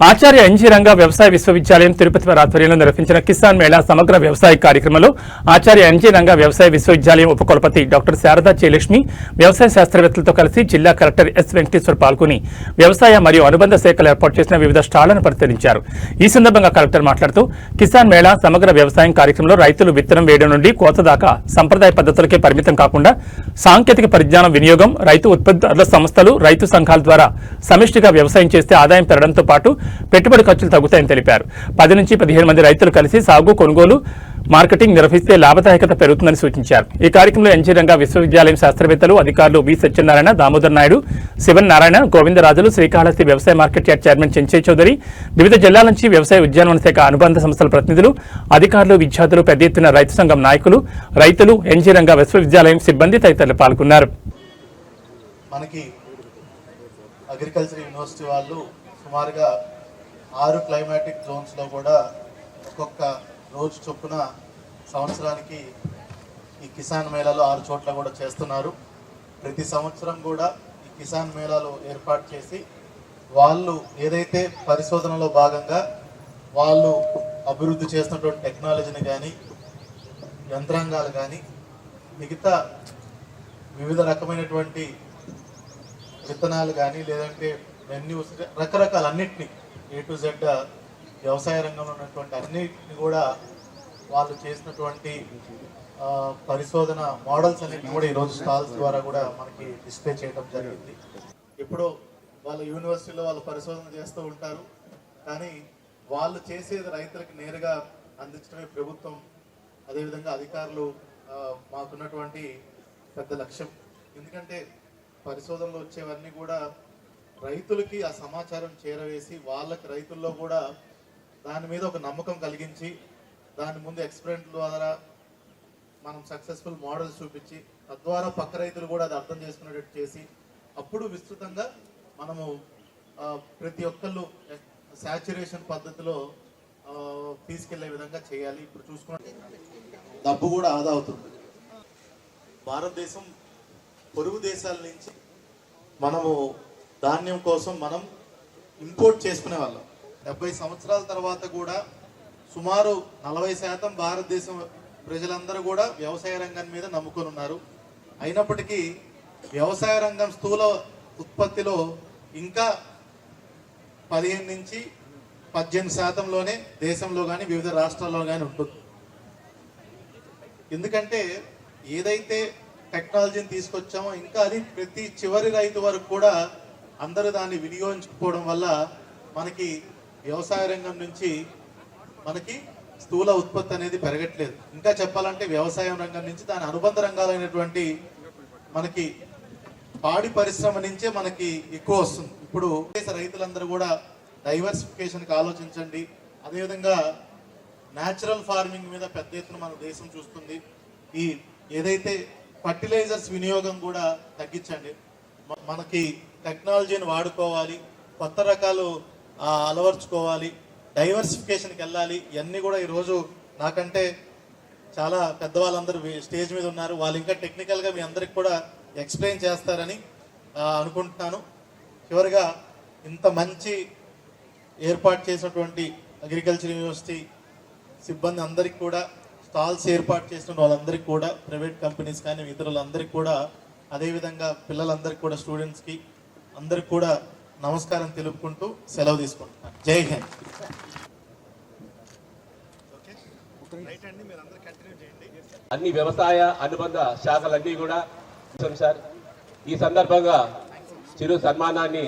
ఆచార్య NG Ranga వ్యవసాయ విశ్వవిద్యాలయం తిరుపతి వారి ఆధ్వర్యంలో నిర్వహించిన కిసాన్ మేళా సమగ్ర వ్యవసాయ కార్యక్రమంలో ఆచార్య ఎన్జీ రంగా వ్యవసాయ విశ్వవిద్యాలయం ఉపకులపతి డాక్టర్ శారదా జయలక్ష్మి వ్యవసాయ శాస్త్రవేత్తలతో కలిసి జిల్లా కలెక్టర్ ఎస్ వెంకటేశ్వర్ పాల్గొని వ్యవసాయ మరియు అనుబంధ శాఖలు ఏర్పాటు చేసిన వివిధ స్టాళ్లను పరిశీలించారు. ఈ సందర్భంగా కలెక్టర్ మాట్లాడుతూ కిసాన్ మేళా సమగ్ర వ్యవసాయం కార్యక్రమంలో రైతులు విత్తనం వేయడం నుండి కోత దాకా సంప్రదాయ పద్ధతులకే పరిమితం కాకుండా సాంకేతిక పరిజ్ఞానం వినియోగం, రైతు ఉత్పత్తుల సంస్థలు, రైతు సంఘాల ద్వారా సమిష్టిగా వ్యవసాయం చేస్తే ఆదాయం పెరగడంతో పాటు పెట్టుబడి ఖర్చులు తగ్గుతాయని తెలిపారు. 10 నుంచి 15 మంది రైతులు కలిసి సాగు, కొనుగోలు, మార్కెటింగ్ నిర్వహిస్తే లాభదాయకత పెరుగుతుందని సూచించారు. ఈ కార్యక్రమంలో ఎన్జీ రంగా విశ్వవిద్యాలయం శాస్త్రవేత్తలు, అధికారులు వి సత్యనారాయణ, దామోదర్ నాయుడు, శివన్ నారాయణ, గోవిందరాజులు, శ్రీకాళహస్తి వ్యవసాయ market yard chairman Chenchaiah Chowdary, వివిధ జిల్లాల నుంచి వ్యవసాయ ఉద్యానవన శాఖ అనుబంధ సంస్థల ప్రతినిధులు, అధికారులు, విద్యార్థులు, పెద్ద ఎత్తున రైతు సంఘం నాయకులు, రైతులు, ఎన్జీ రంగా విశ్వవిద్యాలయం సిబ్బంది తదితరులు పాల్గొన్నారు. అగ్రికల్చర్ యూనివర్సిటీ వాళ్ళు సుమారుగా 6 క్లైమాటిక్ జోన్స్లో కూడా ఒక్కొక్క రోజు చొప్పున సంవత్సరానికి ఈ కిసాన్ మేళాలు 6 చోట్ల కూడా చేస్తున్నారు. ప్రతి సంవత్సరం కూడా ఈ కిసాన్ మేళాలు ఏర్పాటు చేసి వాళ్ళు ఏదైతే పరిశోధనలో భాగంగా వాళ్ళు అభివృద్ధి చేస్తున్నటువంటి టెక్నాలజీని కానీ, యంత్రాంగాలు కానీ, మిగతా వివిధ రకమైనటువంటి విత్తనాలు కానీ, లేదంటే వెన్యూస్, రకరకాల అన్నిటినీ A to Z వ్యవసాయ రంగంలో ఉన్నటువంటి అన్నిటిని కూడా వాళ్ళు చేసినటువంటి పరిశోధన మోడల్స్ అన్నిటిని కూడా ఈరోజు స్టాల్స్ ద్వారా కూడా మనకి డిస్ప్లే చేయడం జరిగింది. ఇప్పుడు వాళ్ళ యూనివర్సిటీలో వాళ్ళు పరిశోధన చేస్తూ ఉంటారు, కానీ వాళ్ళు చేసేది రైతులకు నేరుగా అందించడమే ప్రభుత్వం, అదేవిధంగా అధికారులు మాకున్నటువంటి పెద్ద లక్ష్యం. ఎందుకంటే పరిశోధనలు వచ్చేవన్నీ కూడా రైతులకి ఆ సమాచారం చేరవేసి వాళ్ళకి రైతుల్లో కూడా దాని మీద ఒక నమ్మకం కలిగించి దాని ముందు ఎక్స్పెరిమెంట్ ద్వారా మనం సక్సెస్ఫుల్ మోడల్స్ చూపించి తద్వారా పక్క రైతులు కూడా అది అర్థం చేసుకునేటట్టు చేసి అప్పుడు విస్తృతంగా మనము ప్రతి ఒక్కళ్ళు సాచురేషన్ పద్ధతిలో తీసుకెళ్లే విధంగా చేయాలి. ఇప్పుడు చూసుకుంటే డబ్బు కూడా ఆదా అవుతుంది. భారతదేశం పొరుగు దేశాల నుంచి మనము ధాన్యం కోసం మనం ఇంపోర్ట్ చేసుకునే వాళ్ళం. 70 సంవత్సరాల తర్వాత కూడా సుమారు 40% భారతదేశం ప్రజలందరూ కూడా వ్యవసాయ రంగం మీద నమ్ముకొని ఉన్నారు. అయినప్పటికీ వ్యవసాయ రంగం స్థూల ఉత్పత్తిలో ఇంకా 15 నుంచి 18%లోనే దేశంలో కానీ వివిధ రాష్ట్రాల్లో కానీ ఉంటుంది. ఎందుకంటే ఏదైతే టెక్నాలజీని తీసుకొచ్చామో ఇంకా అది ప్రతి చివరి రైతు వరకు కూడా అందరూ దాన్ని వినియోగించుకోవడం వల్ల మనకి వ్యవసాయ రంగం నుంచి మనకి స్థూల ఉత్పత్తి అనేది పెరగట్లేదు. ఇంకా చెప్పాలంటే వ్యవసాయం రంగం నుంచి దాని అనుబంధ రంగాలైనటువంటి మనకి పాడి పరిశ్రమ నుంచే మనకి ఎక్కువ వస్తుంది. ఇప్పుడు రైతులందరూ కూడా డైవర్సిఫికేషన్కి ఆలోచించండి. అదేవిధంగా న్యాచురల్ ఫార్మింగ్ మీద పెద్ద ఎత్తున మన దేశం చూస్తుంది. ఈ ఏదైతే ఫర్టిలైజర్స్ వినియోగం కూడా తగ్గించండి. మనకి టెక్నాలజీని వాడుకోవాలి, కొత్త రకాలు అలవర్చుకోవాలి, డైవర్సిఫికేషన్కి వెళ్ళాలి. ఇవన్నీ కూడా ఈరోజు నాకంటే చాలా పెద్దవాళ్ళందరూ స్టేజ్ మీద ఉన్నారు. వాళ్ళు ఇంకా టెక్నికల్గా మీ అందరికి కూడా ఎక్స్ప్లెయిన్ చేస్తారని అనుకుంటున్నాను. చివరిగా ఇంత మంచి ఏర్పాటు చేసినటువంటి అగ్రికల్చర్ యూనివర్సిటీ సిబ్బంది అందరికీ కూడా, స్టాల్స్ ఏర్పాటు చేసిన వాళ్ళందరికీ కూడా, ప్రైవేట్ కంపెనీస్ కానీ ఇతరులందరికీ కూడా, అదేవిధంగా పిల్లలందరికీ కూడా, స్టూడెంట్స్కి అందరికి కూడా నమస్కారం తెలుపుకుంటూ సెలవు తీసుకుంటున్నాను. జై హింద్. అన్ని వ్యవసాయ అనుబంధ శాఖలన్నీ కూడా సార్ ఈ సందర్భంగా చిరు సన్మానాన్ని